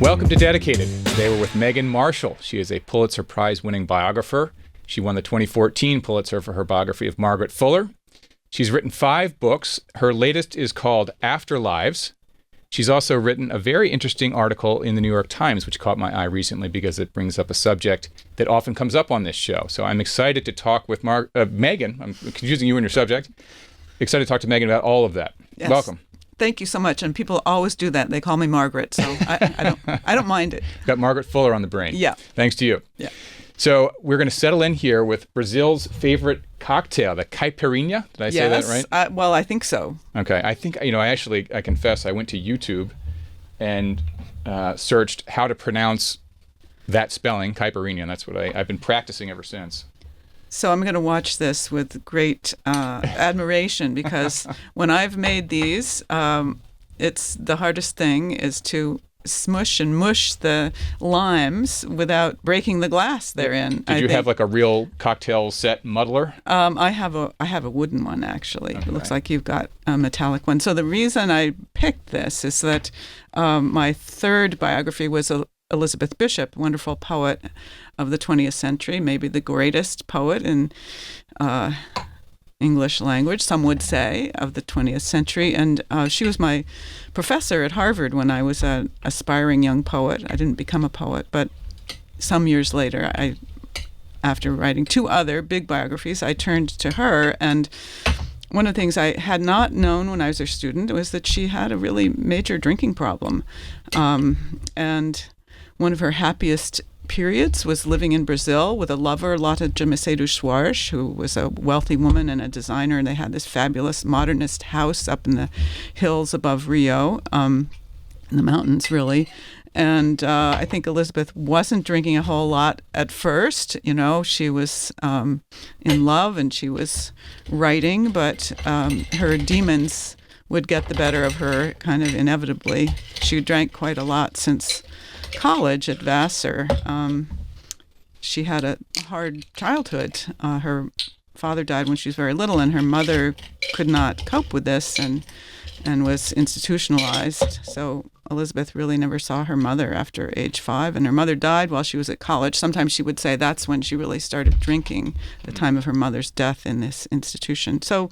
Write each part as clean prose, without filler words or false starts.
Welcome to Dedicated. Today we're with Megan Marshall. She is a Pulitzer Prize winning biographer. She won the 2014 Pulitzer for her biography of Margaret Fuller. She's written 5 books. Her latest is called Afterlives. She's also written a very interesting article in the New York Times, which caught my eye recently because it brings up a subject that often comes up on this show. So I'm excited to talk with Megan. I'm confusing you and your subject. Excited to talk to Megan about all of that. Yes. Welcome. Thank you so much. And people always do that. They call me Margaret, so I don't mind it. Got Margaret Fuller on the brain. Yeah. Thanks to you. Yeah. So we're going to settle in here with Brazil's favorite cocktail, the Caipirinha. Did I say that right? Well, I think so. Okay. I think, I confess, I went to YouTube and searched how to pronounce that spelling, Caipirinha, and that's what I've been practicing ever since. So I'm going to watch this with great admiration because when I've made these, it's the hardest thing is to smush and mush the limes without breaking the glass they're in. Did you have like a real cocktail set muddler? I have a wooden one, actually. Okay. It looks like you've got a metallic one. So the reason I picked this is that my third biography was Elizabeth Bishop, wonderful poet of the 20th century, maybe the greatest poet in English language, some would say, of the 20th century. And she was my professor at Harvard when I was an aspiring young poet. I didn't become a poet, but some years later, after writing 2 other big biographies, I turned to her. And one of the things I had not known when I was her student was that she had a really major drinking problem. And one of her happiest periods was living in Brazil with a lover, Lotta de Macedo Soares, who was a wealthy woman and a designer, and they had this fabulous modernist house up in the hills above Rio, in the mountains, really. And I think Elizabeth wasn't drinking a whole lot at first. You know, she was in love and she was writing, but her demons would get the better of her kind of inevitably. She drank quite a lot since college at Vassar. She had a hard childhood. Her father died when she was very little, and her mother could not cope with this and was institutionalized. So Elizabeth really never saw her mother after age 5, and her mother died while she was at college. Sometimes she would say that's when she really started drinking, the time of her mother's death in this institution. So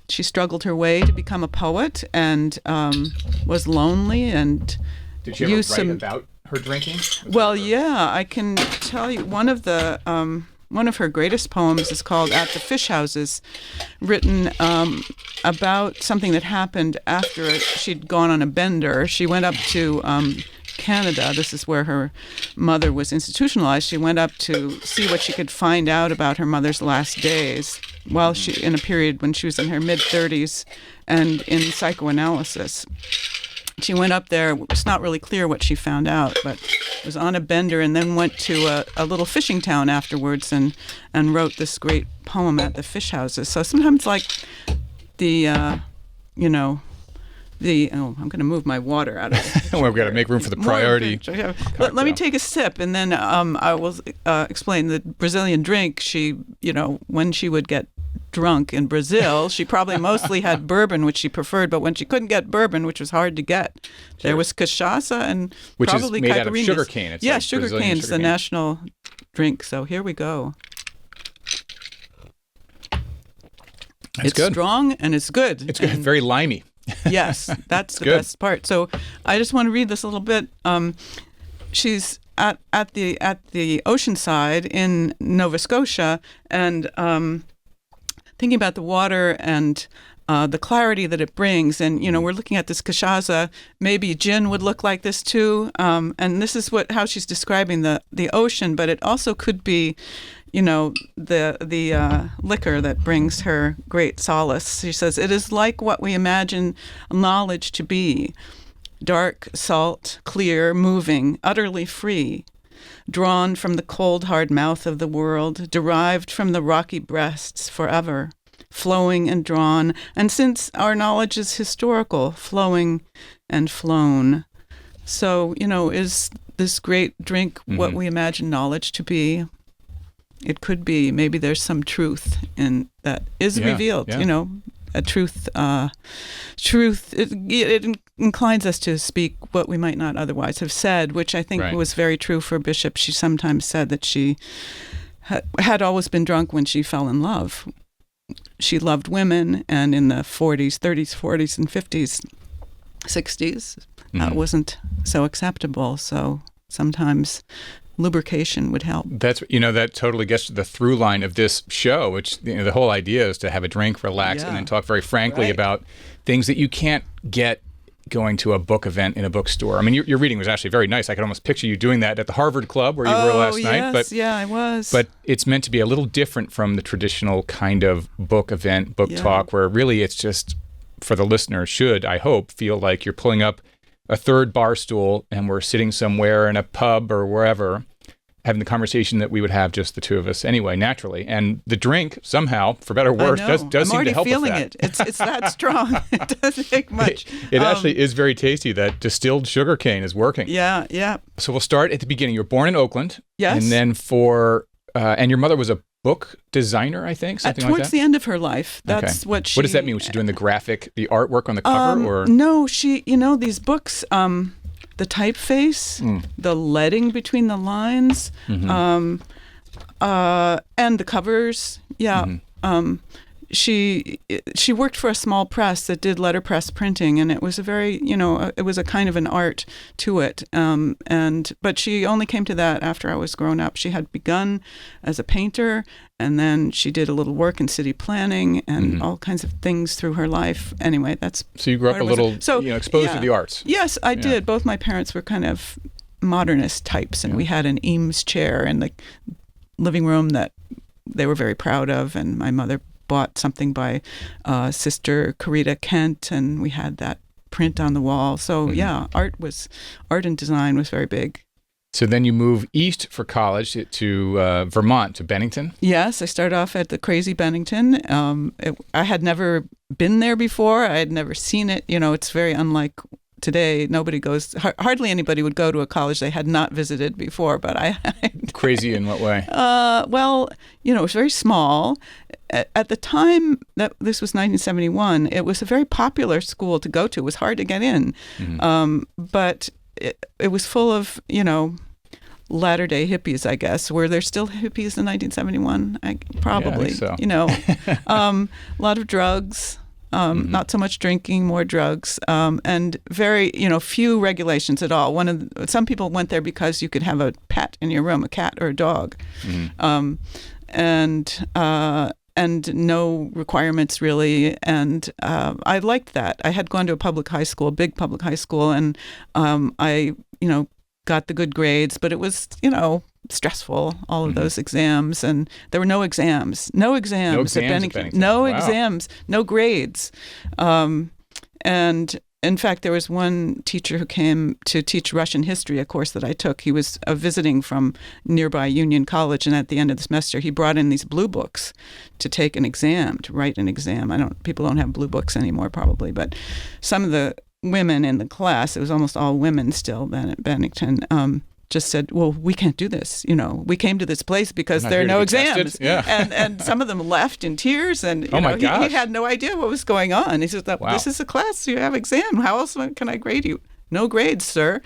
she struggled her way to become a poet and was lonely and did she ever write about her drinking? Well, yeah, I can tell you one of her greatest poems is called "At the Fish Houses," written about something that happened after she'd gone on a bender. She went up to Canada. This is where her mother was institutionalized. She went up to see what she could find out about her mother's last days while in a period when she was in her mid-30s and in psychoanalysis. She went up there. It's not really clear what she found out, but was on a bender and then went to a little fishing town afterwards and wrote this great poem at the fish houses. So sometimes like I'm going to move my water out of it. We've got to make room for the priority. Let me take a sip, and then I will explain the Brazilian drink. She, when she would get drunk in Brazil, she probably mostly had bourbon, which she preferred, but when she couldn't get bourbon, which was hard to get, there was cachaca and which probably is made caipirinhas. Out of sugar cane. It's like sugar cane is the national drink. So here we go. It's good. Strong and it's good. It's good. Very limey. Yes, that's the best part. So I just want to read this a little bit. She's at the ocean side in Nova Scotia and thinking about the water and the clarity that it brings. And, we're looking at this cachaça. Maybe gin would look like this too. And this is how she's describing the ocean, but it also could be, the liquor that brings her great solace. She says, "It is like what we imagine knowledge to be, dark, salt, clear, moving, utterly free, drawn from the cold, hard mouth of the world, derived from the rocky breasts forever, flowing and drawn, and since our knowledge is historical, flowing and flown." So, is this great drink what we imagine knowledge to be? It could be. Maybe there's some truth in that is revealed. A truth. Truth. It inclines us to speak what we might not otherwise have said, which I think Right. was very true for Bishop. She sometimes said that she had always been drunk when she fell in love. She loved women, and in the 40s, 30s, 40s, and 50s, 60s, that wasn't so acceptable. So sometimes lubrication would help. That totally gets to the through line of this show, which the whole idea is to have a drink, relax, and then talk very frankly about things that you can't get going to a book event in a bookstore. I mean, your reading was actually very nice. I could almost picture you doing that at the Harvard Club where you were last night. But yeah, I was. But it's meant to be a little different from the traditional kind of book event, book talk, where really it's just, for the listener, should, I hope, feel like you're pulling up a third bar stool and we're sitting somewhere in a pub or wherever, having the conversation that we would have just the two of us anyway, naturally. And the drink, somehow, for better or worse, does seem to help with that. I'm already feeling it. It's that strong. It doesn't take much. It actually is very tasty. That distilled sugar cane is working. Yeah, yeah. So we'll start at the beginning. You were born in Oakland. Yes. And then and your mother was a book designer, I think, something like that? Towards the end of her life. That's what she... What does that mean? Was she doing the artwork on the cover? Or No, she, these books... the typeface, the leading between the lines, and the covers. Yeah. She worked for a small press that did letterpress printing, and it was a very, it was a kind of an art to it. But she only came to that after I was grown up. She had begun as a painter, and then she did a little work in city planning and all kinds of things through her life. Anyway, that's... So you grew up a little, exposed to the arts. Yes, I did. Both my parents were kind of modernist types, and we had an Eames chair in the living room that they were very proud of, and my mother bought something by Sister Corita Kent, and we had that print on the wall. So art and design was very big. So then you move east for college to Vermont, to Bennington? Yes, I started off at the crazy Bennington. I had never been there before. I had never seen it. It's very unlike today. Hardly anybody would go to a college they had not visited before, but I Crazy in what way? Well, it was very small. At the time that this was 1971, it was a very popular school to go to. It was hard to get in. But it was full of, latter-day hippies, I guess. Were there still hippies in 1971? Probably. Yeah, I think so. A lot of drugs. Not so much drinking, more drugs, and very, few regulations at all. Some people went there because you could have a pet in your room, a cat or a dog, and no requirements really. And I liked that. I had gone to a public high school, a big public high school, and I, got the good grades, but it was, stressful, all of those exams, and there were no exams at Bennington. No exams, no grades. And in fact, there was one teacher who came to teach Russian history, a course that I took. He was visiting from nearby Union College, and at the end of the semester, he brought in these blue books to take an exam, to write an exam. People don't have blue books anymore, probably, but some of the women in the class, it was almost all women still then at Bennington, just said, well, we can't do this. We came to this place because there are no exams. Yeah. and some of them left in tears, and he had no idea what was going on. He said, this is a class, you have exam. How else can I grade you? No grades, sir.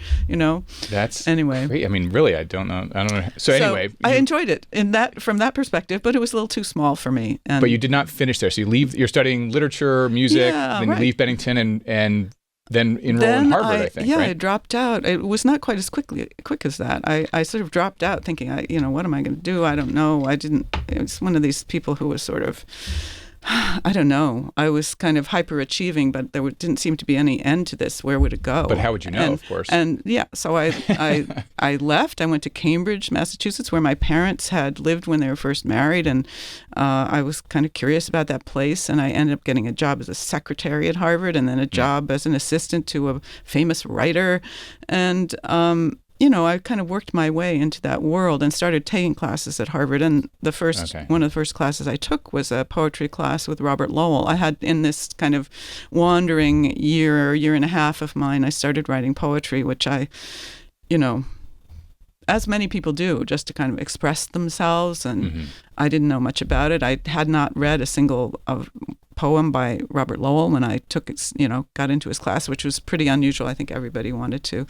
That's anyway. Great. I mean, really, I don't know. So anyway, I enjoyed it from that perspective, but it was a little too small for me. But you did not finish there. So you're studying literature, music, then you leave Bennington and then enroll in Harvard, I think, right? I dropped out. It was not quite as quick as that. I sort of dropped out thinking, what am I going to do? I don't know. It was one of these people who was sort of, I don't know. I was kind of hyper-achieving, but there didn't seem to be any end to this. Where would it go? But how would you know, of course? And so I left. I went to Cambridge, Massachusetts, where my parents had lived when they were first married, and I was kind of curious about that place, and I ended up getting a job as a secretary at Harvard, and then a job as an assistant to a famous writer, and I kind of worked my way into that world and started taking classes at Harvard. And one of the first classes I took was a poetry class with Robert Lowell. I had, in this kind of wandering year and a half of mine, I started writing poetry, which I, as many people do, just to kind of express themselves. And I didn't know much about it. I had not read a single poem by Robert Lowell when I got into his class, which was pretty unusual. I think everybody wanted to,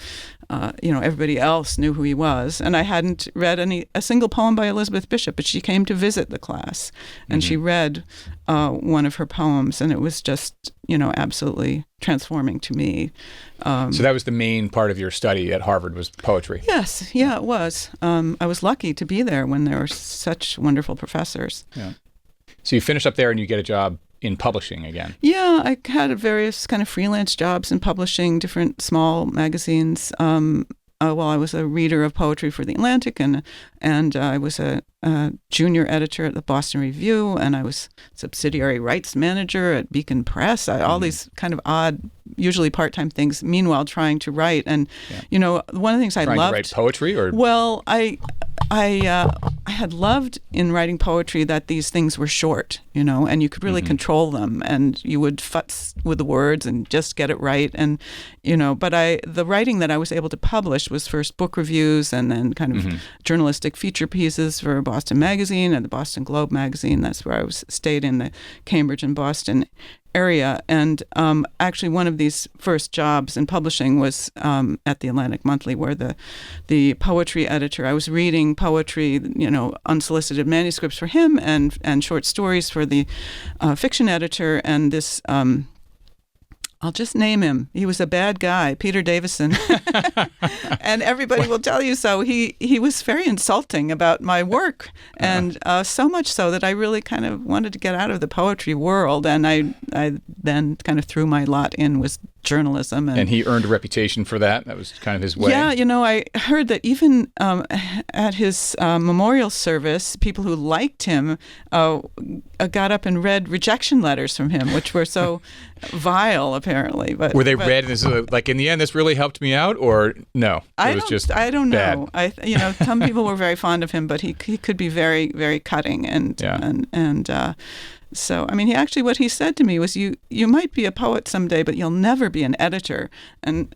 everybody else knew who he was. And I hadn't read a single poem by Elizabeth Bishop, but she came to visit the class and she read one of her poems, and it was just, absolutely transforming to me. So that was the main part of your study at Harvard, was poetry. Yes. Yeah, it was. I was lucky to be there when there were such wonderful professors. Yeah. So you finish up there and you get a job in publishing again. Yeah, I had various kind of freelance jobs in publishing, different small magazines. While I was a reader of poetry for The Atlantic, and I was a junior editor at the Boston Review, and I was subsidiary rights manager at Beacon Press. All these kind of odd, usually part-time things. Meanwhile, trying to write, and one of the things I loved. Trying to write poetry, or well, I had loved in writing poetry that these things were short, and you could really control them, and you would futz with the words and just get it right, and but the writing that I was able to publish was first book reviews and then kind of journalistic feature pieces for Boston Magazine and the Boston Globe magazine. That's where I stayed in the Cambridge and Boston area. And actually one of these first jobs in publishing was at the Atlantic Monthly, where the poetry editor, I was reading poetry, unsolicited manuscripts for him and short stories for the fiction editor, and this I'll just name him. He was a bad guy, Peter Davison. And everybody will tell you so. He was very insulting about my work, and so much so that I really kind of wanted to get out of the poetry world, and I then kind of threw my lot in with journalism. And he earned a reputation for that. That was kind of his way. Yeah, I heard that even at his memorial service, people who liked him got up and read rejection letters from him, which were so vile, apparently. But were they read as like, in the end, this really helped me out, or no? I don't know. Some people were very fond of him, but he could be very, very cutting, so, I mean, what he said to me was, you might be a poet someday, but you'll never be an editor. And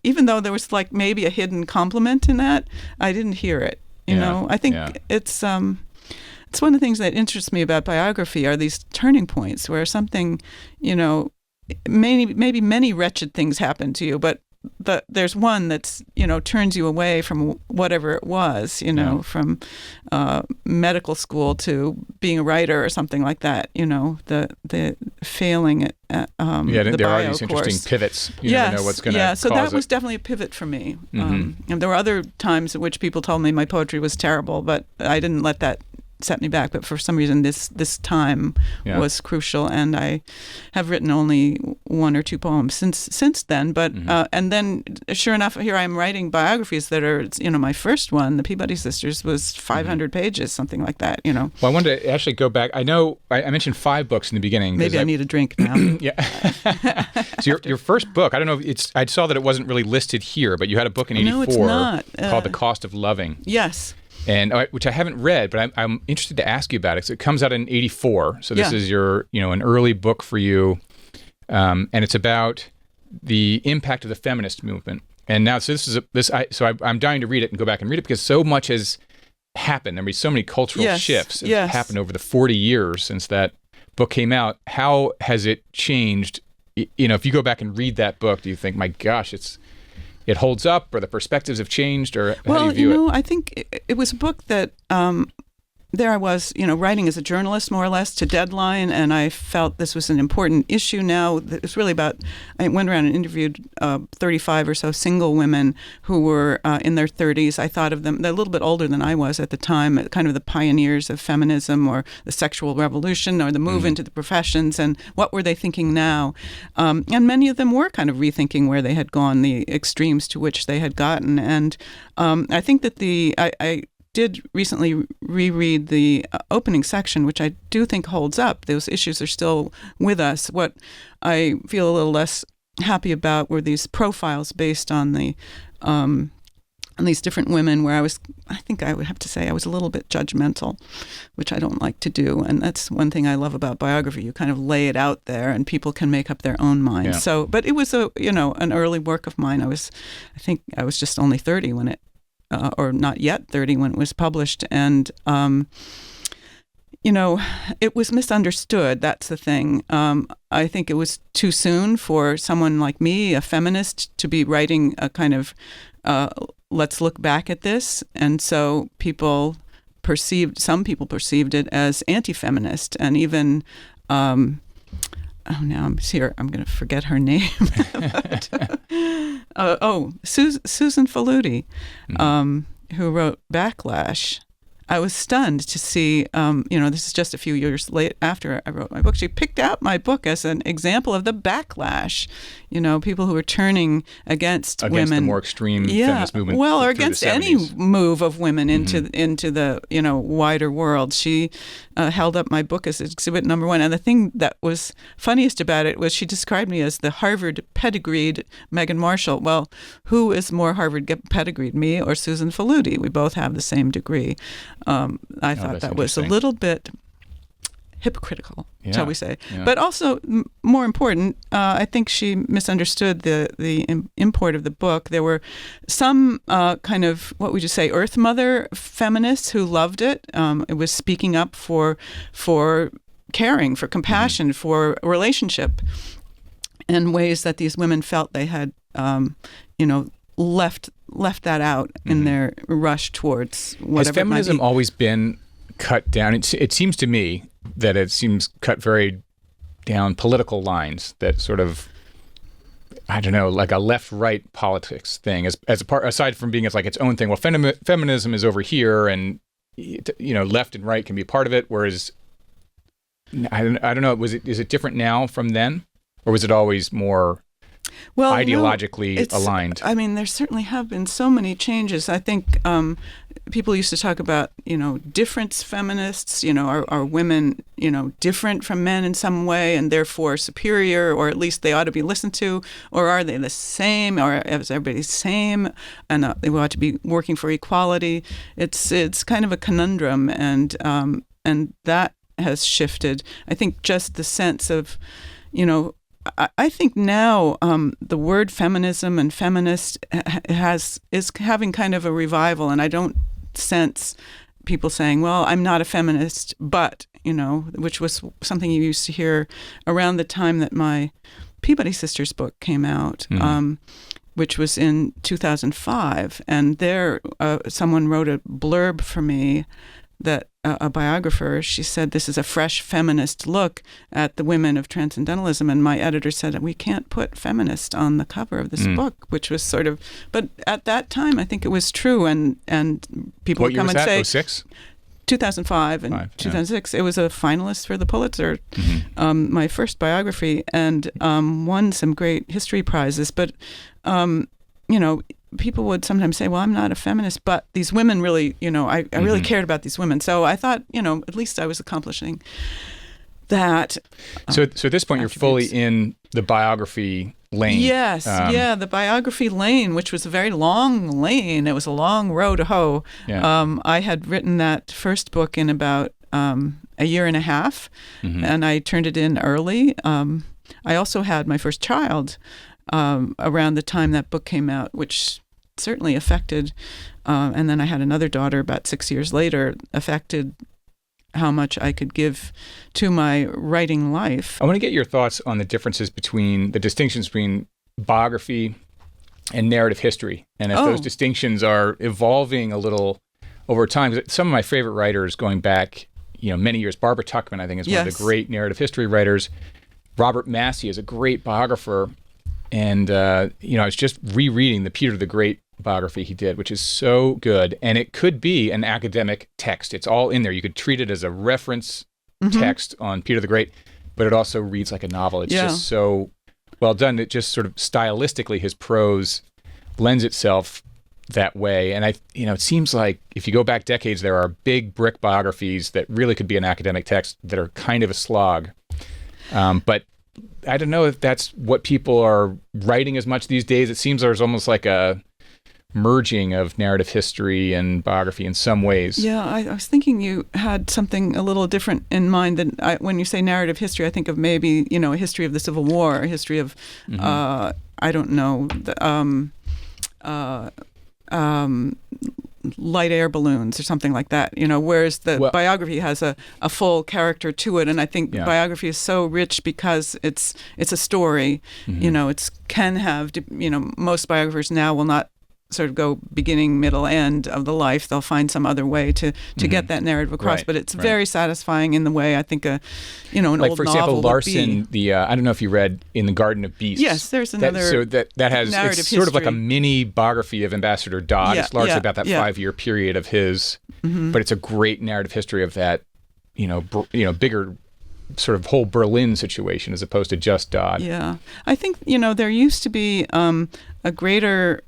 even though there was like maybe a hidden compliment in that, I didn't hear it. I think it's one of the things that interests me about biography are these turning points where something, maybe many wretched things happen to you, but there's one that's, turns you away from whatever it was, from medical school to being a writer or something like that, the failing at the there are bio these course. Interesting pivots. You never know what's going to cause so that it. was definitely a pivot for me. And there were other times at which people told me my poetry was terrible, but I didn't let that set me back. But for some reason, this time was crucial, and I have written only one or two poems since then. But and then, sure enough, here I am writing biographies that are, my first one, the Peabody Sisters, was 500 pages, something like that. Well, I wanted to actually go back. I know I mentioned 5 books in the beginning. Maybe I need a drink now. Yeah. So your first book, I don't know if I saw that it wasn't really listed here, but you had a book in '84 no, it's not. Called The Cost of Loving. Yes. And which I haven't read, but I'm interested to ask you about it. So it comes out in '84. So this is your, an early book for you, and it's about the impact of the feminist movement. And now, so I'm dying to read it and go back and read it because so much has happened. There have been so many cultural shifts that have happened over the 40 years since that book came out. How has it changed? If you go back and read that book, do you think, my gosh, it holds up, or the perspectives have changed, or how do you view it? I think it was a book that there I was, writing as a journalist, more or less, to Deadline, and I felt this was an important issue now. It's really about, I went around and interviewed 35 or so single women who were in their 30s. I thought of them, they're a little bit older than I was at the time, kind of the pioneers of feminism or the sexual revolution or the move into the professions, and what were they thinking now? And many of them were kind of rethinking where they had gone, the extremes to which they had gotten. And I think that I did recently reread the opening section, which I do think holds up. Those issues are still with us. What I feel a little less happy about were these profiles based on on these different women, where I think I would have to say I was a little bit judgmental, which I don't like to do. And that's one thing I love about biography. You kind of lay it out there and people can make up their own minds. Yeah. So, but it was an early work of mine. I think I was just only 30 when it or not yet 30 when it was published. And it was misunderstood. That's the thing. I think it was too soon for someone like me, a feminist, to be writing a kind of let's look back at this. And so some people perceived it as anti-feminist, and even now I'm going to forget her name. Susan Faludi, who wrote Backlash. I was stunned to see, this is just a few years late after I wrote my book. She picked out my book as an example of the backlash, people who were turning against women. Against the more extreme feminist movement. Well, or against any move of women into the wider world. She held up my book as exhibit number 1. And the thing that was funniest about it was she described me as the Harvard pedigreed Meghan Marshall. Well, who is more Harvard pedigreed, me or Susan Faludi? We both have the same degree. I thought that was a little bit hypocritical, shall we say. Yeah. But also, more important, I think she misunderstood the import of the book. There were some kind of, what would you say, Earth Mother feminists who loved it. It was speaking up for caring, for compassion, for relationship, in ways that these women felt they had, left that out in their rush towards whatever. Has feminism always been cut down? It seems to me that it seems cut very down political lines, that sort of, I don't know, like a left-right politics thing, as a part, aside from being like its own thing. Well, feminism is over here, and left and right can be part of it. Whereas, I don't know, is it different now from then, or was it always more ideologically aligned? I mean, there certainly have been so many changes. I think people used to talk about, difference feminists, are women, different from men in some way and therefore superior, or at least they ought to be listened to, or are they the same, or is everybody the same, and they ought to be working for equality. It's kind of a conundrum, and that has shifted. I think just the sense of, I think now the word feminism and feminist is having kind of a revival, and I don't sense people saying, "Well, I'm not a feminist," but which was something you used to hear around the time that my Peabody sisters book came out, which was in 2005, and there someone wrote a blurb for me. That a biographer, she said, this is a fresh feminist look at the women of Transcendentalism. And my editor said, we can't put feminist on the cover of this book, which was sort of, but at that time, I think it was true. And people would come and say, 06? 2005 and 2006. It was a finalist for the Pulitzer, my first biography, and won some great history prizes. But, people would sometimes say, well, I'm not a feminist, but these women really, I really cared about these women. So I thought, at least I was accomplishing that. So at this point, you're fully in the biography lane. Yes, the biography lane, which was a very long lane. It was a long row to hoe. Yeah. I had written that first book in about a year and a half, and I turned it in early. I also had my first child around the time that book came out, which certainly affected, and then I had another daughter about 6 years later, affected how much I could give to my writing life. I want to get your thoughts on the distinctions between biography and narrative history, and if those distinctions are evolving a little over time. Some of my favorite writers going back, many years, Barbara Tuchman, I think, is one of the great narrative history writers. Robert Massey is a great biographer. And, I was just rereading the Peter the Great biography he did, which is so good. And it could be an academic text. It's all in there. You could treat it as a reference text on Peter the Great, but it also reads like a novel. It's just so well done. It just sort of stylistically, his prose lends itself that way. And it seems like if you go back decades, there are big brick biographies that really could be an academic text that are kind of a slog. But I don't know if that's what people are writing as much these days. It seems there's almost like a merging of narrative history and biography in some ways. Yeah, I was thinking you had something a little different in mind than when you say narrative history. I think of maybe, a history of the Civil War, a history of, I don't know, light air balloons or something like that, whereas the biography has a full character to it. And I think biography is so rich because it's a story. It's can have, most biographers now will not sort of go beginning, middle, end of the life. They'll find some other way to get that narrative across. But it's very satisfying in the way I think an like old for example, novel Larson. I don't know if you read In the Garden of Beasts. Yes, there's another. That has narrative it's sort of like a history. mini biography of Ambassador Dodd. It's largely about that 5-year period of his, but it's a great narrative history of that, bigger sort of whole Berlin situation as opposed to just Dodd. Yeah, I think there used to be a greater,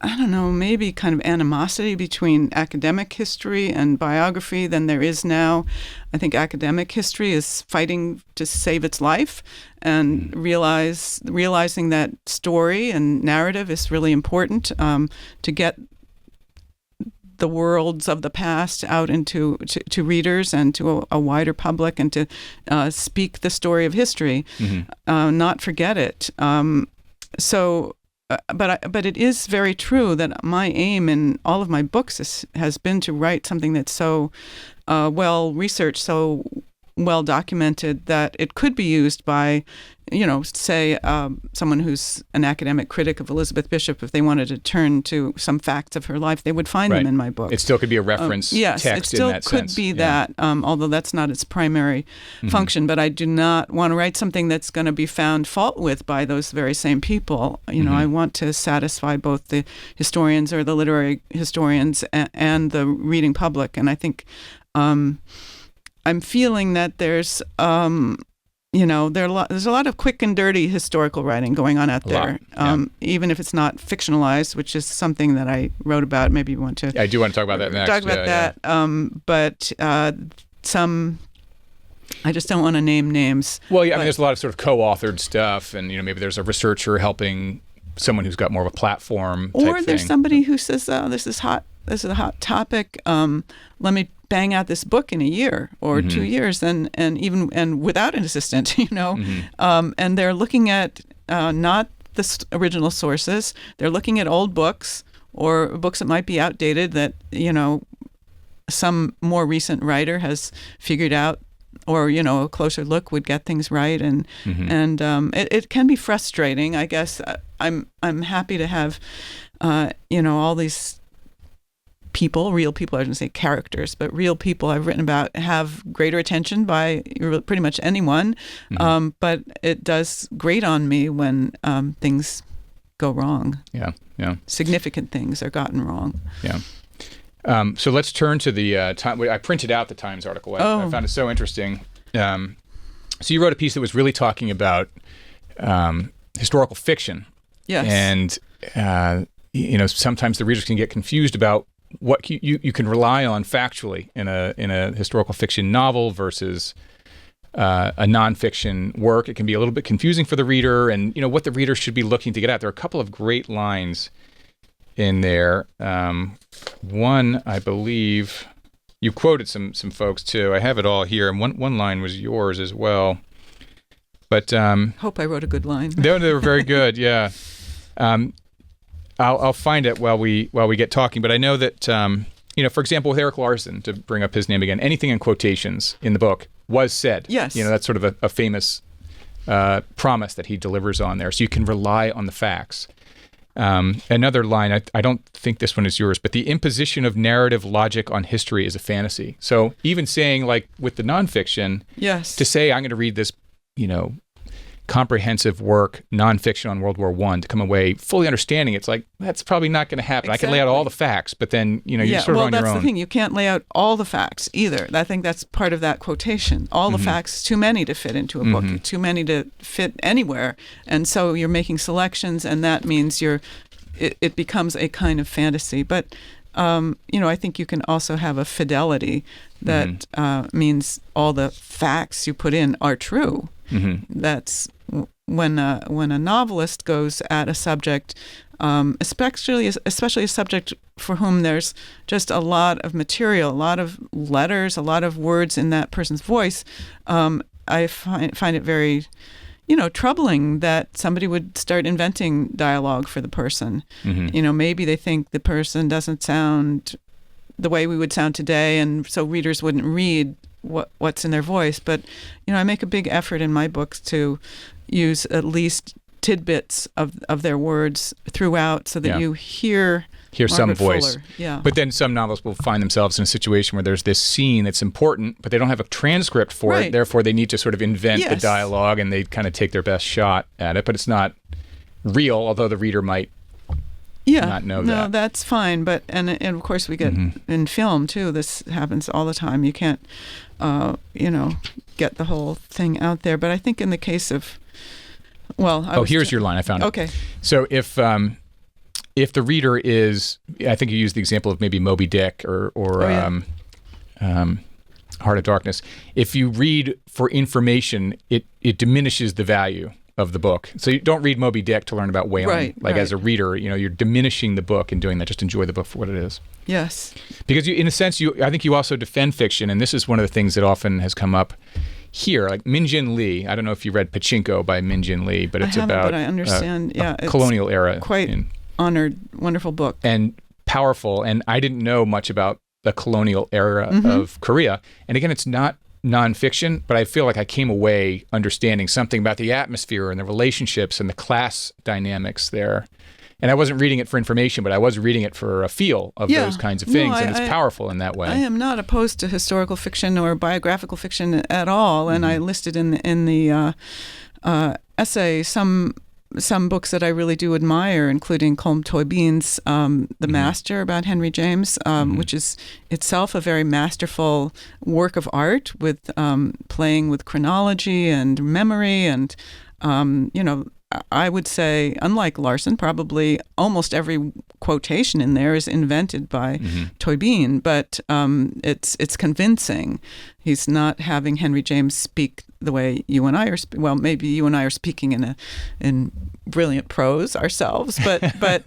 I don't know, maybe kind of animosity between academic history and biography than there is now. I think academic history is fighting to save its life and realizing that story and narrative is really important to get the worlds of the past out into to readers and to a wider public, and to speak the story of history, not forget it. But it is very true that my aim in all of my books has been to write something that's so well researched, so well documented that it could be used by, say, someone who's an academic critic of Elizabeth Bishop. If they wanted to turn to some facts of her life, they would find them in my book. It still could be a reference yes, text it still in that could sense. be that, although that's not its primary function. But I do not want to write something that's going to be found fault with by those very same people. I want to satisfy both the historians or the literary historians and the reading public. And I think I'm feeling that there's there's a lot of quick and dirty historical writing going on out there, even if it's not fictionalized, which is something that I wrote about. Maybe you want to. I do want to talk about that next. Talk about that. But some, I just don't want to name names. Well, yeah, I mean, there's a lot of sort of co-authored stuff, and maybe there's a researcher helping someone who's got more of a platform. Or there's thing. somebody who says, "Oh, this is hot. This is a hot topic. Let me bang out this book in a year or 2 years, and even without an assistant, and they're looking at not the original sources. They're looking at old books or books that might be outdated that some more recent writer has figured out, or a closer look would get things right, and it can be frustrating. I guess I'm happy to have all these people, real people, I shouldn't say characters, but real people I've written about have greater attention by pretty much anyone. But it does grate on me when things go wrong. Yeah. Significant things are gotten wrong. Yeah. So let's turn to the time. I printed out the Times article. I found it so interesting. So you wrote a piece that was really talking about historical fiction. Yes. And sometimes the readers can get confused about what you can rely on factually in a historical fiction novel versus a nonfiction work. It can be a little bit confusing for the reader, and what the reader should be looking to get at. There are a couple of great lines in there. One, I believe, you quoted some folks too. I have it all here, and one line was yours as well. But hope I wrote a good line. They were very good. Yeah. I'll find it while we get talking. But I know that for example, with Eric Larson, to bring up his name again, anything in quotations in the book was said. Yes. That's sort of a famous promise that he delivers on there. So you can rely on the facts. Another line, I don't think this one is yours, but the imposition of narrative logic on history is a fantasy. So even saying, like with the nonfiction, yes, to say I'm going to read this, comprehensive work, nonfiction on World War I, to come away fully understanding, it's like, that's probably not going to happen. Exactly. I can lay out all the facts, but then, you're sort of on your own. Well, that's the thing. You can't lay out all the facts either. I think that's part of that quotation. All the facts, too many to fit into a book, too many to fit anywhere. And so you're making selections, and that means it becomes a kind of fantasy. But, I think you can also have a fidelity that means all the facts you put in are true. That's when a novelist goes at a subject, especially a subject for whom there's just a lot of material, a lot of letters, a lot of words in that person's voice. I find it very troubling that somebody would start inventing dialogue for the person. Mm-hmm. Maybe they think the person doesn't sound the way we would sound today, and so readers wouldn't read what's in their voice. But, I make a big effort in my books to use at least tidbits of their words throughout so that you hear some Margaret voice. Fuller. Yeah. But then some novels will find themselves in a situation where there's this scene that's important, but they don't have a transcript for it. Therefore, they need to sort of invent the dialogue, and they kind of take their best shot at it. But it's not real, although the reader might not know that. No, that's fine. But and of course we get in film too. This happens all the time. You can't, get the whole thing out there. But I think in the case of, here's your line. I found it. Okay. So if the reader is, I think you used the example of maybe Moby Dick or Heart of Darkness. If you read for information, it diminishes the value of the book. So you don't read Moby Dick to learn about whaling. As a reader, you're diminishing the book and doing that. Just enjoy the book for what it is. Yes. Because in a sense, I think you also defend fiction, and this is one of the things that often has come up here. Like Min Jin Lee, I don't know if you read Pachinko by Min Jin Lee, but it's about but I understand. It's colonial era. Quite honored, wonderful book. And powerful, and I didn't know much about the colonial era of Korea. And again, it's not nonfiction, but I feel like I came away understanding something about the atmosphere and the relationships and the class dynamics there. And I wasn't reading it for information, but I was reading it for a feel of those kinds of things, and it's powerful in that way. I am not opposed to historical fiction or biographical fiction at all, and I listed in the essay some books that I really do admire, including Colm Tóibín's The Master about Henry James, which is itself a very masterful work of art with playing with chronology and memory. And, I would say, unlike Larson, probably almost every quotation in there is invented by Tóibín, but it's convincing. He's not having Henry James speak the way you and I are. Maybe you and I are speaking in brilliant prose ourselves, but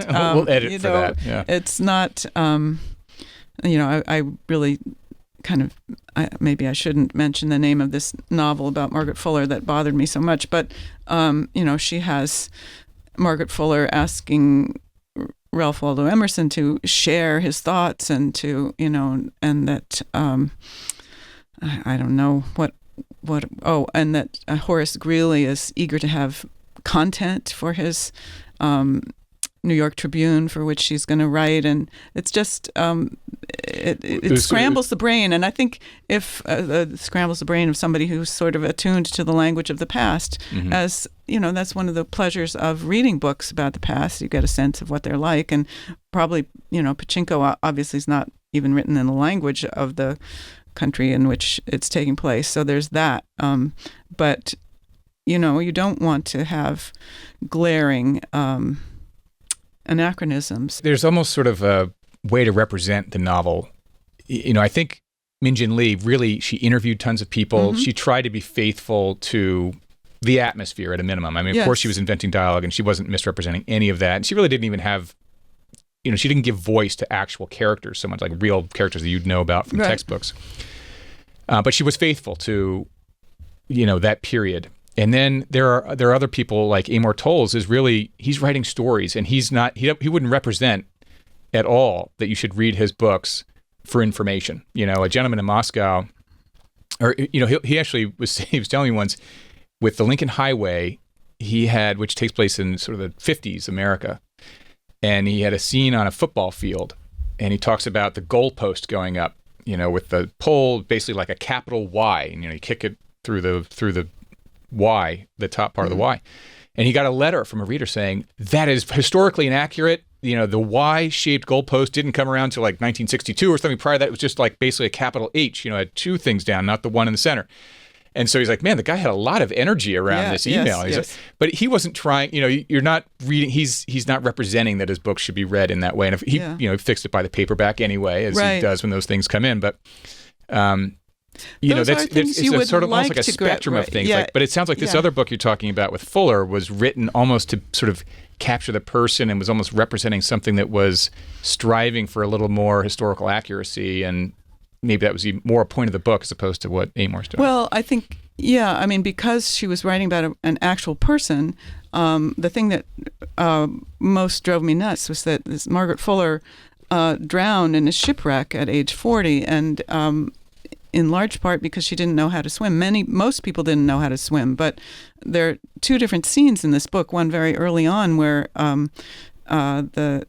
we'll edit for that. Yeah. It's not. I really kind of. Maybe I shouldn't mention the name of this novel about Margaret Fuller that bothered me so much, but she has Margaret Fuller asking Ralph Waldo Emerson to share his thoughts and to and that I don't know and that Horace Greeley is eager to have content for his New York Tribune, for which she's going to write, and it's just it scrambles the brain. And I think if scrambles the brain of somebody who's sort of attuned to the language of the past, as that's one of the pleasures of reading books about the past. You get a sense of what they're like, and probably Pachinko obviously is not even written in the language of the country in which it's taking place. So there's that, but you don't want to have glaring anachronisms. There's almost sort of a way to represent the novel. I think Min Jin Lee really, she interviewed tons of people. She tried to be faithful to the atmosphere at a minimum. I mean, of course she was inventing dialogue and she wasn't misrepresenting any of that. And she really didn't even have, she didn't give voice to actual characters so much, like real characters that you'd know about from textbooks. But she was faithful to, that period. And then there are other people like Amor Towles he's writing stories, and he wouldn't represent at all that you should read his books for information. A gentleman in Moscow, or he actually was telling me once with the Lincoln Highway which takes place in sort of the 50s America, and he had a scene on a football field, and he talks about the goalpost going up, with the pole basically like a capital Y, and you kick it through the Y, the top part of the Y. And he got a letter from a reader saying, that is historically inaccurate. The Y-shaped goalpost didn't come around till like 1962 or something. Prior to that, it was just like basically a capital H, had two things down, not the one in the center. And so he's like, man, the guy had a lot of energy around this email. Like, but he wasn't trying, you're not reading, he's not representing that his book should be read in that way. And if he, fixed it by the paperback anyway, as he does when those things come in. But, it's sort of almost like a spectrum of things. But it sounds like this other book you're talking about with Fuller was written almost to sort of capture the person and was almost representing something that was striving for a little more historical accuracy. And maybe that was even more a point of the book as opposed to what Amor's doing. Well, I think, because she was writing about an actual person, the thing that most drove me nuts was that this Margaret Fuller drowned in a shipwreck at age 40, and in large part because she didn't know how to swim. Most people didn't know how to swim, but there are two different scenes in this book. One very early on where the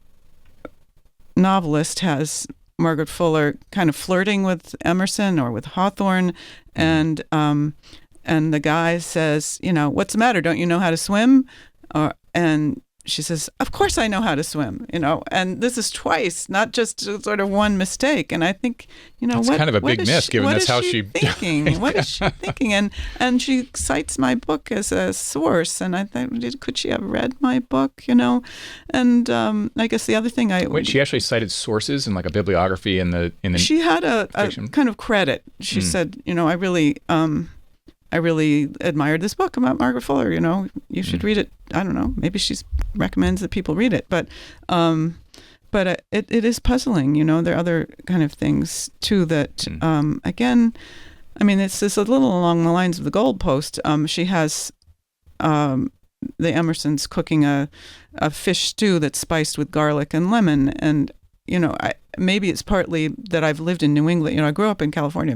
novelist has Margaret Fuller kind of flirting with Emerson or with Hawthorne, and the guy says, "What's the matter? Don't you know how to swim?" And she says, "Of course I know how to swim," and this is twice, not just sort of one mistake. And I think, it's kind of a big miss, given that's how she thinking. What is she thinking? And she cites my book as a source, and I thought, could she have read my book? And I guess the other thing wait, she actually cited sources in like a bibliography in the she had a kind of credit. She said, I really admired this book about Margaret Fuller. You should read it. I don't know. Maybe she recommends that people read it, but it is puzzling. There are other kind of things too that, again, it's just a little along the lines of the goalpost. She has the Emersons cooking a fish stew that's spiced with garlic and lemon, and maybe it's partly that I've lived in New England. I grew up in California,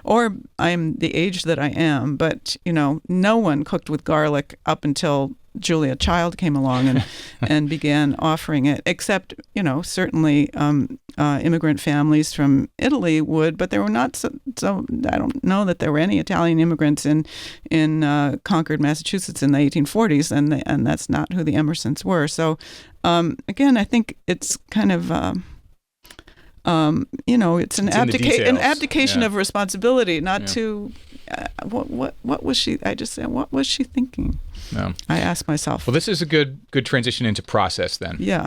or I'm the age that I am. But no one cooked with garlic up until Julia Child came along and began offering it. Except certainly immigrant families from Italy would, but there were not. So I don't know that there were any Italian immigrants in Concord, Massachusetts in the 1840s, and that's not who the Emersons were. So again, I think it's kind of. It's an abdication of responsibility, not to. What was she? I just said, what was she thinking? No. I asked myself. Well, this is a good transition into process then. Yeah.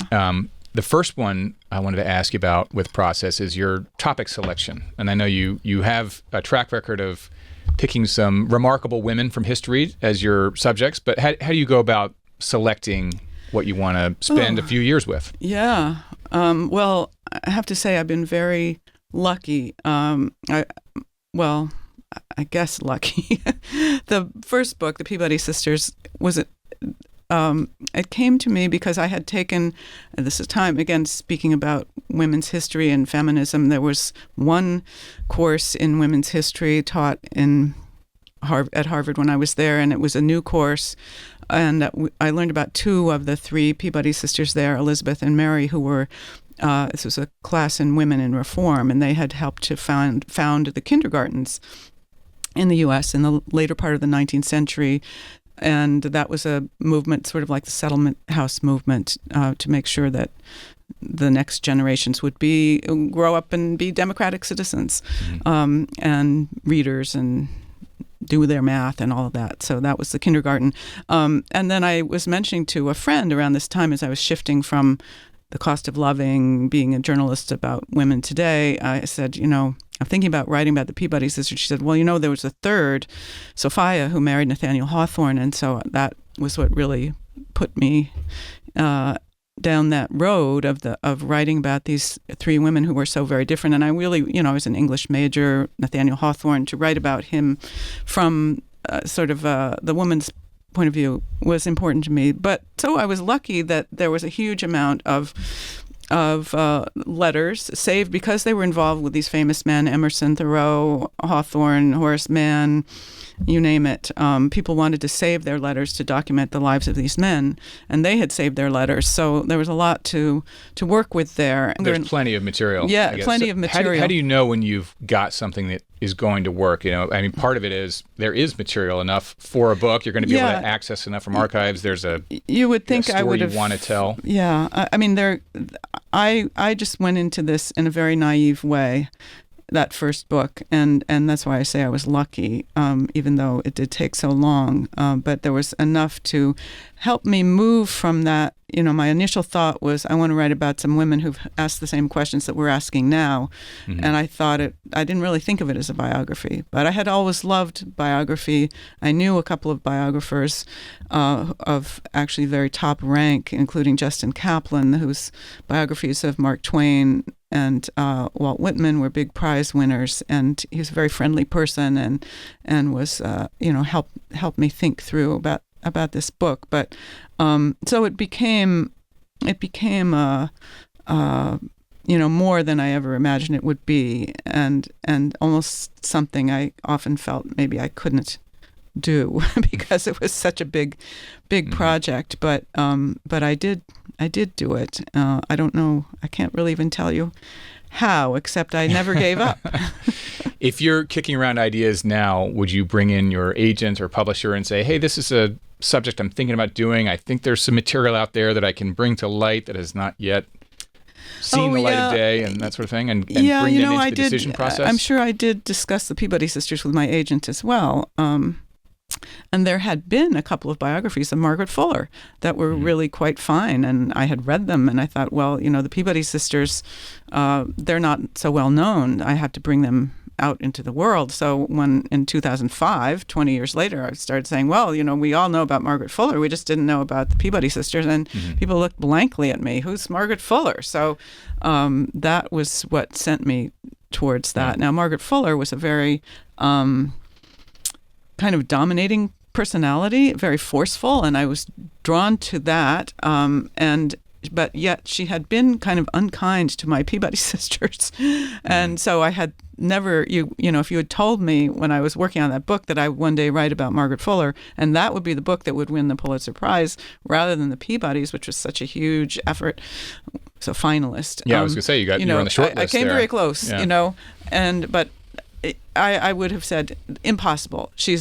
The first one I wanted to ask you about with process is your topic selection, and I know you have a track record of picking some remarkable women from history as your subjects, but how do you go about selecting what you want to spend a few years with? Yeah. Well, I have to say I've been very lucky. I guess lucky. The first book, The Peabody Sisters, it came to me because I had taken, and this is time, again, speaking about women's history and feminism, there was one course in women's history taught at Harvard when I was there, and it was a new course. And I learned about two of the three Peabody sisters there, Elizabeth and Mary, who were, this was a class in women in reform, and they had helped to found the kindergartens in the U.S. in the later part of the 19th century. And that was a movement, sort of like the settlement house movement, to make sure that the next generations would grow up and be democratic citizens, and readers and do their math and all of that. So that was the kindergarten. And then I was mentioning to a friend around this time, as I was shifting from The Cost of Loving, being a journalist about women today, I said, I'm thinking about writing about the Peabody sisters. She said, well, there was a third, Sophia, who married Nathaniel Hawthorne. And so that was what really put me down that road of writing about these three women who were so very different. And I really, I was an English major, Nathaniel Hawthorne, to write about him from the woman's point of view was important to me. But so I was lucky that there was a huge amount of letters saved because they were involved with these famous men, Emerson, Thoreau, Hawthorne, Horace Mann, you name it. People wanted to save their letters to document the lives of these men, and they had saved their letters. So there was a lot to work with there. There's plenty of material. Yeah, plenty of material. How do you know when you've got something that is going to work? Part of it is there is material enough for a book. You're going to be able to access enough from archives. There's you would think story I would have you want to tell. Yeah, I just went into this in a very naive way, that first book, and that's why I say I was lucky, even though it did take so long. But there was enough to help me move from that. My initial thought was I want to write about some women who've asked the same questions that we're asking now, and I didn't really think of it as a biography. But I had always loved biography. I knew a couple of biographers of actually very top rank, including Justin Kaplan, whose biographies of Mark Twain Walt Whitman were big prize winners, and he was a very friendly person, and was helped me think through about this book. But so it became more than I ever imagined it would be, and almost something I often felt maybe I couldn't do because it was such a big project. But I did do it. I don't know. I can't really even tell you how, except I never gave up. If you're kicking around ideas now, would you bring in your agent or publisher and say, hey, this is a subject I'm thinking about doing. I think there's some material out there that I can bring to light that has not yet seen the light of day, and that sort of thing, and bring that into the decision process? I'm sure I did discuss the Peabody sisters with my agent as well. And there had been a couple of biographies of Margaret Fuller that were really quite fine, and I had read them, and I thought, well, the Peabody sisters, they're not so well known. I have to bring them out into the world. So when in 2005, 20 years later, I started saying, well, we all know about Margaret Fuller. We just didn't know about the Peabody sisters. And people looked blankly at me. Who's Margaret Fuller? So that was what sent me towards that. Now, Margaret Fuller was a very kind of dominating personality, very forceful, and I was drawn to that. But yet she had been kind of unkind to my Peabody sisters. And so I had never, if you had told me when I was working on that book that I would one day write about Margaret Fuller, and that would be the book that would win the Pulitzer Prize rather than the Peabodys, which was such a huge effort. So finalist. Yeah, I was going to say, you were on the short list I came there. very close, but I would have said impossible. She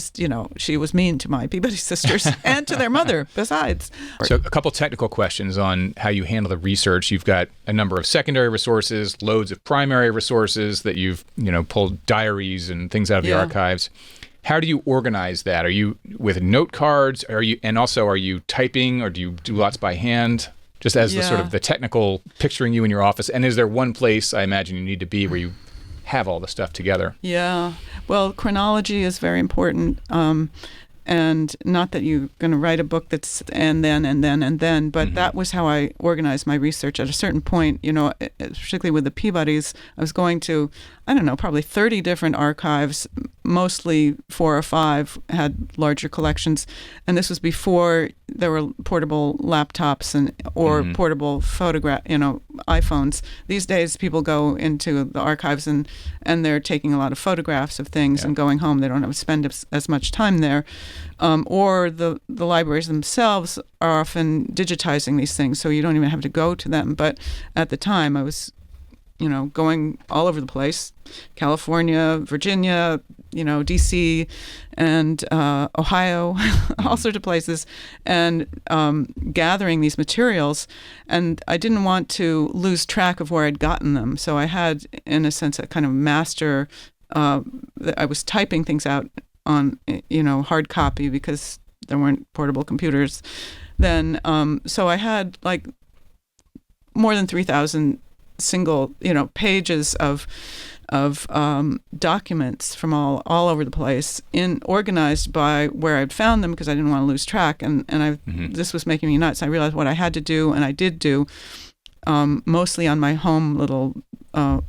was mean to my Peabody sisters and to their mother besides. So a couple technical questions on how you handle the research. You've got a number of secondary resources, loads of primary resources that you've, pulled diaries and things out of the archives. How do you organize that? Are you with note cards? Are you typing, or do you do lots by hand? Just as the sort of the technical picturing you in your office. And is there one place I imagine you need to be where you have all the stuff together? Yeah. Well, chronology is very important. And not that you're going to write a book that's and then, but that was how I organized my research. At a certain point, particularly with the Peabodys, I was going to, probably 30 different archives, mostly 4 or 5 had larger collections. And this was before there were portable laptops or portable iPhones. These days, people go into the archives and they're taking a lot of photographs of things and going home. They don't have to spend as much time there. Or the libraries themselves are often digitizing these things, so you don't even have to go to them. But at the time, I was, going all over the place, California, Virginia, D.C., and Ohio, all sorts of places, and gathering these materials. And I didn't want to lose track of where I'd gotten them. So I had, in a sense, a kind of master. I was typing things out on, hard copy because there weren't portable computers then. So I had like more than 3,000 single, pages of documents from all over the place, organized by where I'd found them because I didn't want to lose track. And this was making me nuts. I realized what I had to do, and I did do, mostly on my home little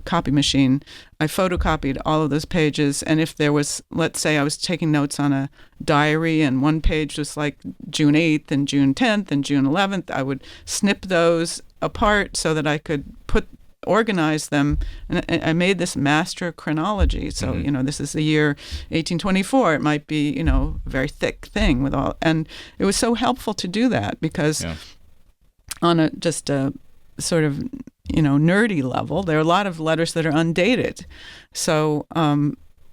copy machine. I photocopied all of those pages, and if there was, let's say I was taking notes on a diary and one page was like June 8th and June 10th and June 11th, I would snip those apart so that I could organize them, and I made this master chronology. So, this is the year 1824. It might be, a very thick thing with all, and it was so helpful to do that because on a sort of, nerdy level, there are a lot of letters that are undated. So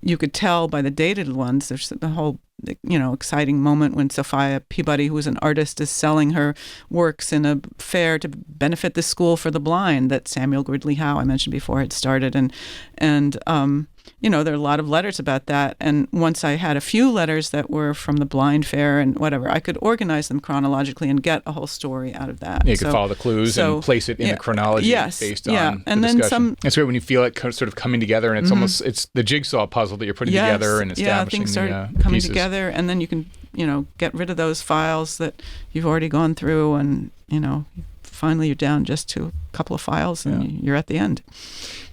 you could tell by the dated ones, there's the whole, exciting moment when Sophia Peabody, who was an artist, is selling her works in a fair to benefit the School for the Blind that Samuel Gridley Howe, I mentioned before, had started. And there are a lot of letters about that. And once I had a few letters that were from the blind fair and whatever, I could organize them chronologically and get a whole story out of that. Yeah, you could follow the clues and place it in the chronology based on and the then discussion. It's great when you feel it sort of coming together, and it's it's the jigsaw puzzle that you're putting together and establishing things start the coming pieces together, and then you can, get rid of those files that you've already gone through and, finally you're down just to a couple of files and you're at the end.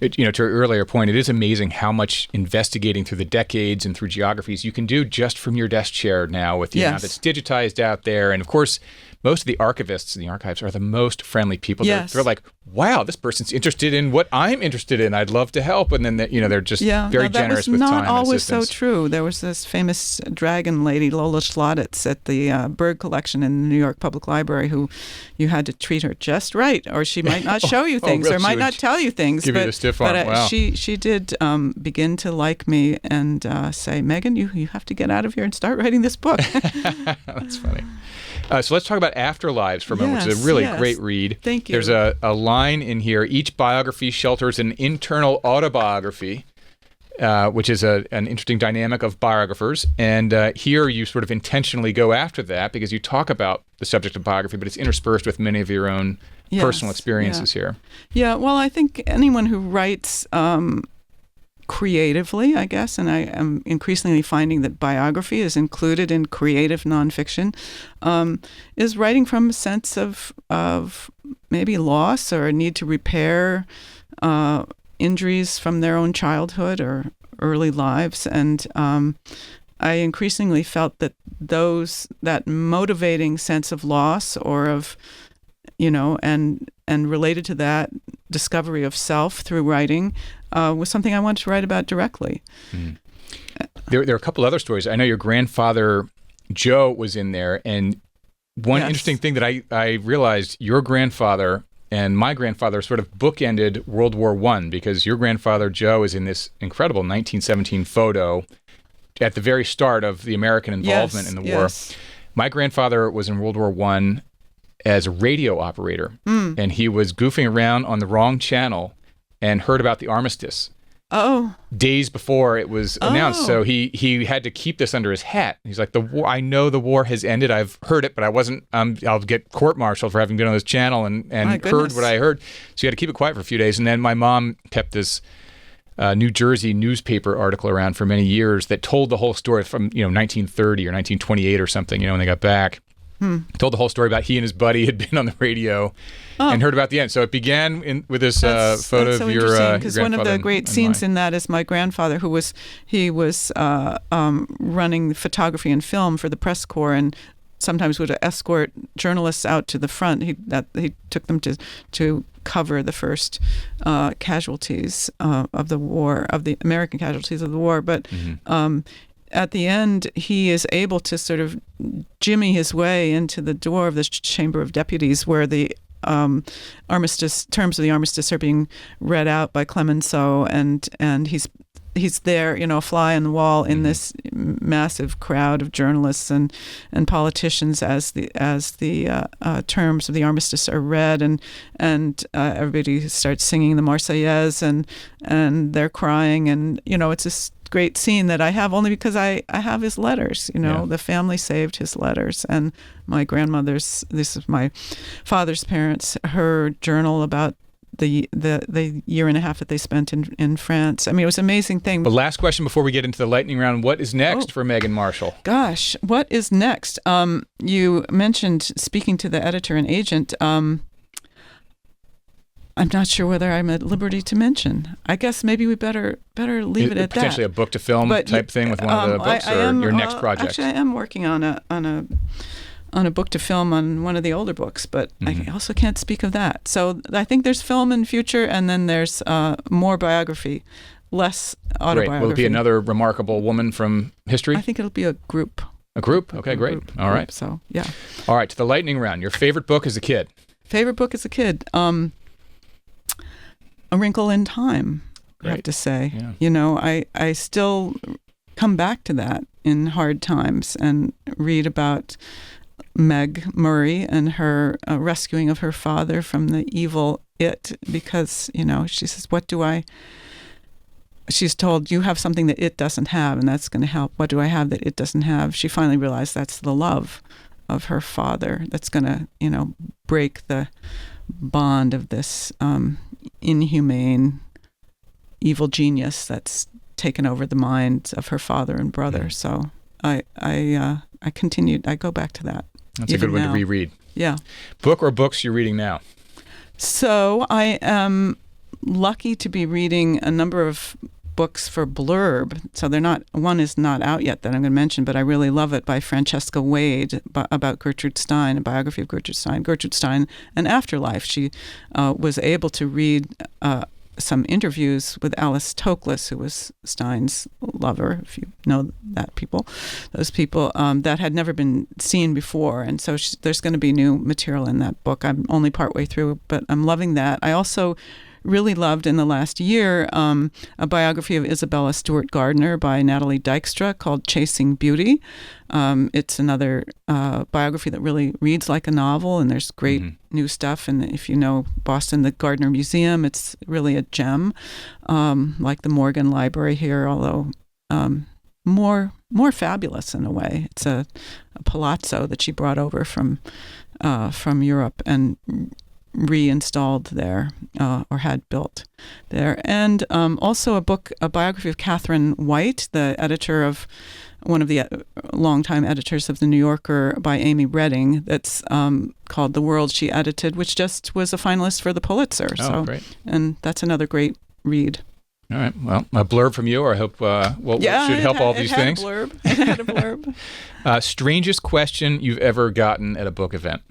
To your earlier point, it is amazing how much investigating through the decades and through geographies you can do just from your desk chair now with the amount that's digitized out there. And of course, most of the archivists in the archives are the most friendly people. They're like, wow, this person's interested in what I'm interested in. I'd love to help. And then, they're just very generous with time and assistance. That was not always so true. There was this famous dragon lady, Lola Schlotitz, at the Berg collection in the New York Public Library, who you had to treat her just right, or she might not show you things, or might not tell you things. Give you the stiff arm. Wow. She did begin to like me and say, Megan, you have to get out of here and start writing this book. That's funny. So let's talk about Afterlives for a moment, which is a really great read. Thank you. There's a line in here, each biography shelters an internal autobiography, which is an interesting dynamic of biographers. And here you sort of intentionally go after that because you talk about the subject of biography, but it's interspersed with many of your own personal experiences here. Yeah, well, I think anyone who writes creatively, I guess, and I am increasingly finding that biography is included in creative nonfiction, is writing from a sense of maybe loss or a need to repair injuries from their own childhood or early lives. And I increasingly felt that that motivating sense of loss or of, and related to that, discovery of self through writing was something I wanted to write about directly. Mm. There are a couple other stories. I know your grandfather, Joe, was in there. And one interesting thing that I realized, your grandfather and my grandfather sort of bookended World War I, because your grandfather, Joe, is in this incredible 1917 photo at the very start of the American involvement in the war. My grandfather was in World War I as a radio operator, and he was goofing around on the wrong channel and heard about the armistice days before it was announced. So he had to keep this under his hat. He's like, I know the war has ended. I've heard it, but I wasn't, I'll get court-martialed for having been on this channel and heard what I heard. So he had to keep it quiet for a few days. And then my mom kept this New Jersey newspaper article around for many years that told the whole story from 1930 or 1928 or something, when they got back. Told the whole story about he and his buddy had been on the radio and heard about the end. So it began with this photo of your grandfather. Because one of the great scenes in that is my grandfather, who was running photography and film for the press corps, and sometimes would escort journalists out to the front. He took them to cover the first casualties of the war, of the American casualties of the war, but. At the end, he is able to sort of jimmy his way into the door of the Chamber of Deputies, where the terms of the armistice are being read out by Clemenceau, and he's there, a fly on the wall in this massive crowd of journalists and politicians as the terms of the armistice are read, and everybody starts singing the Marseillaise, and they're crying, and it's this great scene that I have only because I have his letters. The family saved his letters, and my grandmother's. This is my father's parents. Her journal about the year and a half that they spent in France. I mean, it was an amazing thing. But last question before we get into the lightning round: what is next for Megan Marshall? Gosh, what is next? You mentioned speaking to the editor and agent. I'm not sure whether I'm at liberty to mention. I guess maybe we better leave it at that. Potentially a book to film type thing with one of the books, your next project. Actually, I am working on a book to film on one of the older books, but I also can't speak of that. So I think there's film in the future, and then there's more biography, less autobiography. Great. Will it be another remarkable woman from history? I think it'll be a group. A group? Okay, great. All right. So yeah. All right. To the lightning round. Your favorite book as a kid? Favorite book as a kid. A Wrinkle in Time, I have to say. Yeah. I still come back to that in hard times and read about Meg Murray and her rescuing of her father from the evil it, because, she says, she's told, you have something that it doesn't have, and that's going to help. What do I have that it doesn't have? She finally realized that's the love of her father that's going to, break the bond of this inhumane, evil genius that's taken over the minds of her father and brother. So I continued. I go back to that. That's a good one to reread. Yeah. Book or books you're reading now? So I am lucky to be reading a number of books for Blurb. So one is not out yet that I'm going to mention, but I really love it, by Francesca Wade, about Gertrude Stein, a biography of Gertrude Stein, and Afterlife. She was able to read some interviews with Alice Toklas, who was Stein's lover, if you know those people, that had never been seen before. And so there's going to be new material in that book. I'm only partway through, but I'm loving that. I also really loved in the last year a biography of Isabella Stewart Gardner by Natalie Dykstra called Chasing Beauty. It's another biography that really reads like a novel, and there's great new stuff. And if you know Boston, the Gardner Museum, it's really a gem, like the Morgan Library here, although more fabulous in a way. It's a palazzo that she brought over from Europe and reinstalled there, or had built there. And also a biography of Catherine White, the editor of one of the longtime editors of The New Yorker, by Amy Redding, that's called The World She Edited, which just was a finalist for the Pulitzer. Oh, great. And that's another great read. All right. Well, a blurb from you, or I hope should help all these things. It had a blurb. Strangest question you've ever gotten at a book event?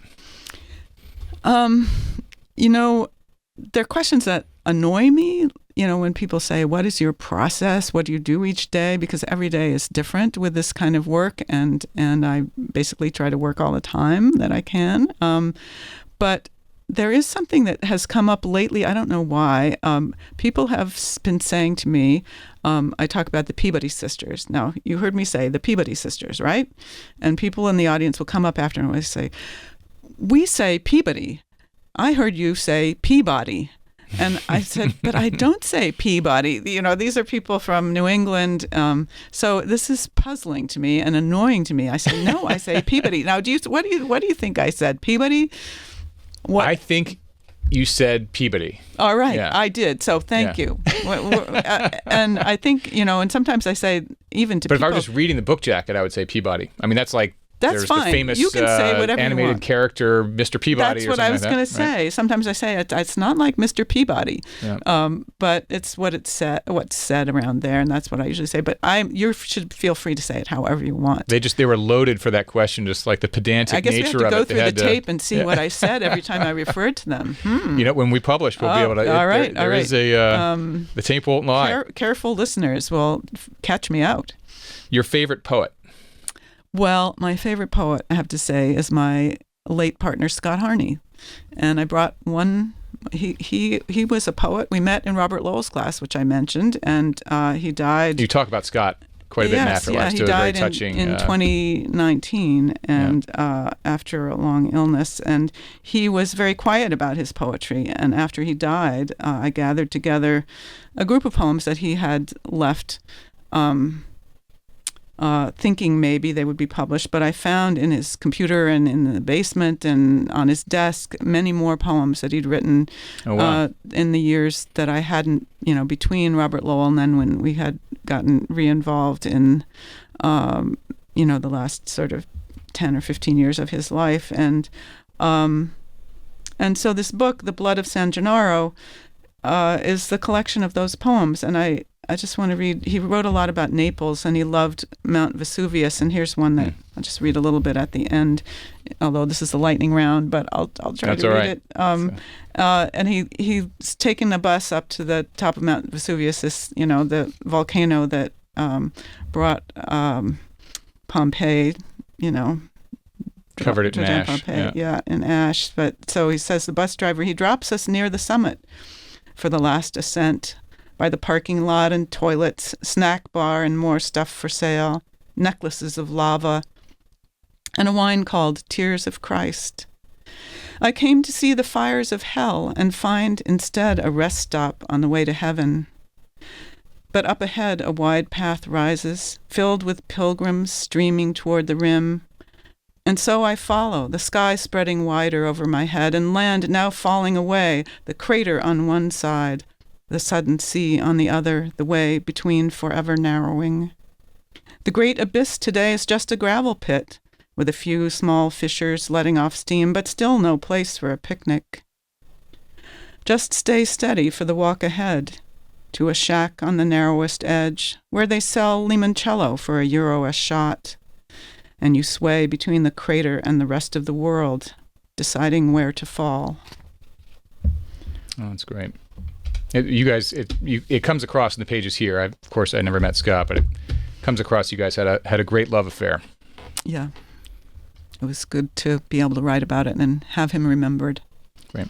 There are questions that annoy me, when people say, what is your process? What do you do each day? Because every day is different with this kind of work, and I basically try to work all the time that I can. But there is something that has come up lately. I don't know why. People have been saying to me, I talk about the Peabody sisters. Now, you heard me say the Peabody sisters, right? And people in the audience will come up after and always say, we say Peabody. I heard you say Peabody. And I said, but I don't say Peabody. These are people from New England. So this is puzzling to me and annoying to me. I say, no, I say Peabody. Now, what do you think I said? Peabody? What? I think you said Peabody. All right. Yeah. I did. So thank you. And I think, and sometimes I say even to But people. if I was just reading the book jacket, I would say Peabody. I mean, that's like, that's there's fine. the famous You can say whatever you animated want. character, Mr. Peabody. That's or what I was going to say. Sometimes I say it's not like Mr. Peabody, Yeah. But it's what's said around there, and that's what I usually say. But you should feel free to say it however you want. They were loaded for that question, just like the pedantic I guess nature we have to of go it. through the tape and see what I said every time I referred to them. When we publish, we'll be able to. All right. There is the tape won't lie. Careful listeners will catch me out. Your favorite poet? Well, my favorite poet, I have to say, is my late partner, Scott Harney. And I brought one. He was a poet. We met in Robert Lowell's class, which I mentioned, and he died. You talk about Scott quite a bit in Afterlives, too. He died very touching, in 2019, and after a long illness. And he was very quiet about his poetry. And after he died, I gathered together a group of poems that he had left, thinking maybe they would be published, but I found in his computer and in the basement and on his desk many more poems that he'd written in the years that I hadn't, between Robert Lowell and then when we had gotten re-involved in, the last sort of 10 or 15 years of his life. And so this book, The Blood of San Gennaro, is the collection of those poems. And I just want to read. He wrote a lot about Naples, and he loved Mount Vesuvius. And here's one that I'll just read a little bit at the end, although this is the lightning round, but I'll try to read it. And he's taken a bus up to the top of Mount Vesuvius, the volcano that brought Pompeii, covered it in ash. Pompeii, in ash. But so he says the bus driver, he drops us near the summit for the last ascent. By the parking lot and toilets, snack bar and more stuff for sale, necklaces of lava, and a wine called Tears of Christ. I came to see the fires of hell and find instead a rest stop on the way to heaven. But up ahead a wide path rises, filled with pilgrims streaming toward the rim. And so I follow, the sky spreading wider over my head, and land now falling away, the crater on one side, the sudden sea on the other, the way between forever narrowing. The great abyss today is just a gravel pit, with a few small fissures letting off steam, but still no place for a picnic. Just stay steady for the walk ahead, to a shack on the narrowest edge, where they sell limoncello for €1 a shot, and you sway between the crater and the rest of the world, deciding where to fall. Oh, that's great. It comes across in the pages here. Of course, I never met Scott, but it comes across you guys had a great love affair. Yeah. It was good to be able to write about it and have him remembered. Great.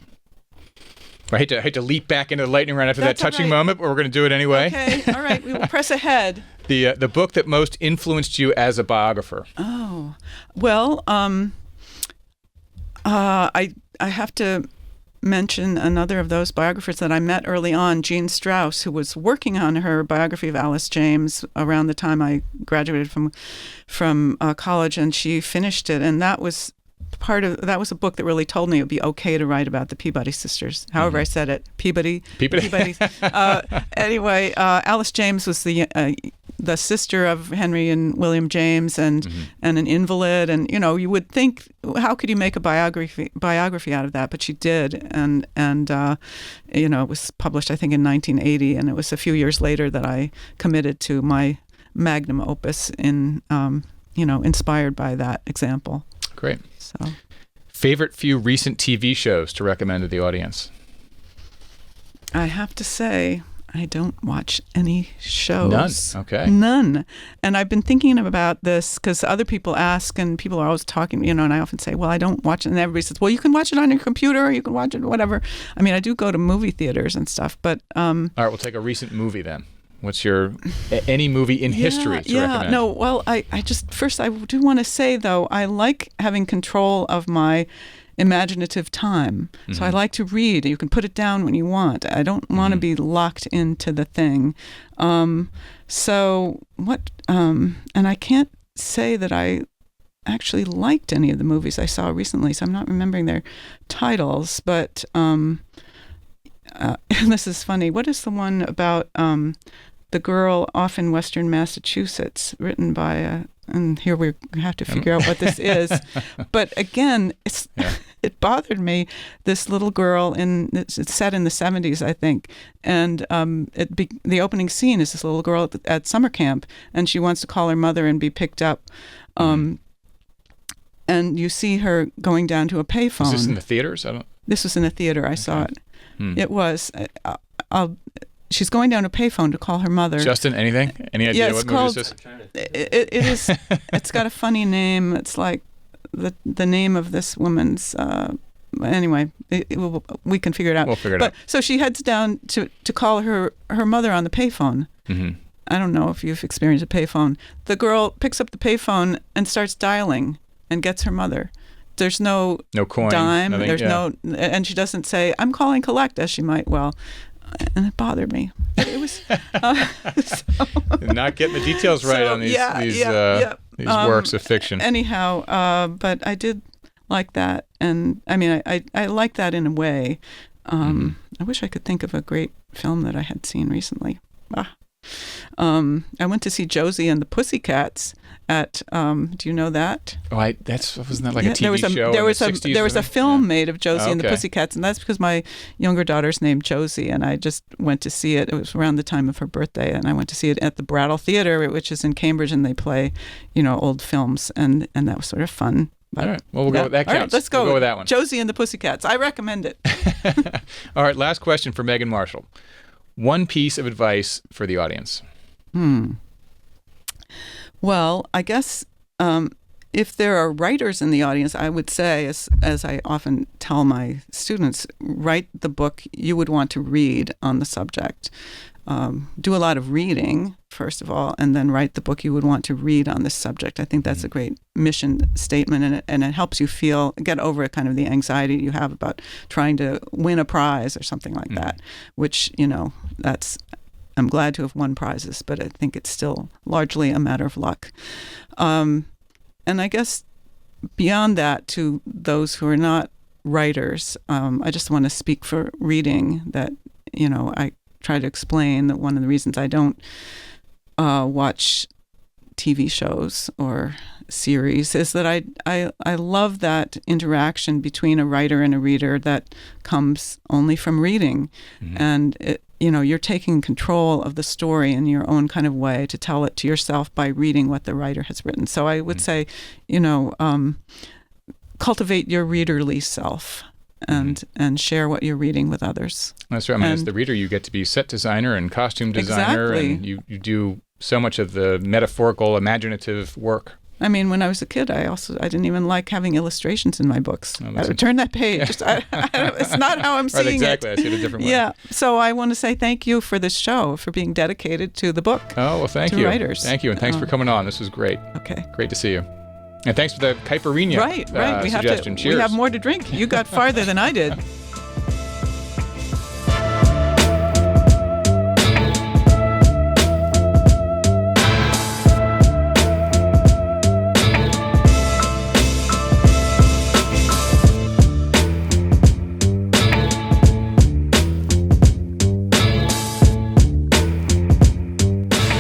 I hate to leap back into the lightning round after that touching moment, but we're going to do it anyway. Okay, all right. We will press ahead. The book that most influenced you as a biographer. Oh, well, I have to mention another of those biographers that I met early on, Jean Strauss, who was working on her biography of Alice James around the time I graduated from college, and she finished it, and that was a book that really told me it would be okay to write about the Peabody sisters. However, I said it, Peabody. Anyway, Alice James was the sister of Henry and William James, and an invalid, and you would think, how could you make a biography out of that? But she did, and it was published, I think, in 1980, and it was a few years later that I committed to my magnum opus inspired by that example. Great. So, favorite few recent TV shows to recommend to the audience? I have to say, I don't watch any shows. None. Okay. None. And I've been thinking about this because other people ask, and people are always talking, and I often say, well, I don't watch it. And everybody says, well, you can watch it on your computer, or you can watch it, whatever. I mean, I do go to movie theaters and stuff, but... All right, we'll take a recent movie then. What's any movie in history to recommend? No, well, I do want to say, though, I like having control of my imaginative time. So I like to read. You can put it down when you want. I don't want to be locked into the thing. And I can't say that I actually liked any of the movies I saw recently, so I'm not remembering their titles, but and this is funny. What is the one about the girl off in Western Massachusetts, written by and here we have to figure out what this is. But again, it bothered me. This little girl it's set in the 70s, I think, and the opening scene is this little girl at summer camp, and she wants to call her mother and be picked up. And you see her going down to a payphone. Was this in the theaters? This was in a theater. I saw it. It was. She's going down to a payphone to call her mother. Justin, anything? Any idea what movie is this? It is. It's got a funny name. It's like the name of this woman's. Anyway, we can figure it out. We'll figure it out. So she heads down to call her mother on the payphone. I don't know if you've experienced a payphone. The girl picks up the payphone and starts dialing and gets her mother. There's no coin, dime. Nothing, there's and she doesn't say, "I'm calling collect," as she might well. And it bothered me. It was not getting the details right on these works of fiction. Anyhow, but I did like that, and I mean, I like that in a way. I wish I could think of a great film that I had seen recently. I went to see Josie and the Pussycats at. Do you know that? Oh, wasn't that like a TV show? There was a film made of Josie and the Pussycats, and that's because my younger daughter's named Josie, and I just went to see it. It was around the time of her birthday, and I went to see it at the Brattle Theatre, which is in Cambridge, and they play, old films, and that was sort of fun. All right. Well, we'll go with that. Counts. All right, let's go. We'll go with that one. Josie and the Pussycats. I recommend it. All right. Last question for Megan Marshall. One piece of advice for the audience. Well, I guess if there are writers in the audience, I would say, as I often tell my students, write the book you would want to read on the subject. Do a lot of reading, first of all, and then write the book you would want to read on this subject. I think that's a great mission statement, and it helps you get over kind of the anxiety you have about trying to win a prize or something like that, which, I'm glad to have won prizes, but I think it's still largely a matter of luck. And I guess beyond that, to those who are not writers, I just want to speak for reading that, I try to explain that one of the reasons I don't watch TV shows or series is that I love that interaction between a writer and a reader that comes only from reading. And you're taking control of the story in your own kind of way to tell it to yourself by reading what the writer has written. So I would say, cultivate your readerly self and share what you're reading with others. That's right. I mean, as the reader, you get to be set designer and costume designer, and you do so much of the metaphorical, imaginative work. I mean, when I was a kid, I didn't even like having illustrations in my books. I would turn that page. It's not how I'm seeing exactly. it. I see it a different way. Yeah. So I want to say thank you for this show, for being dedicated to the book. Oh, well, thank you. To writers. Thank you, and thanks for coming on. This was great. Okay. Great to see you. And thanks for the Caipirinha Right. suggestion. Cheers. We have more to drink. You got farther than I did.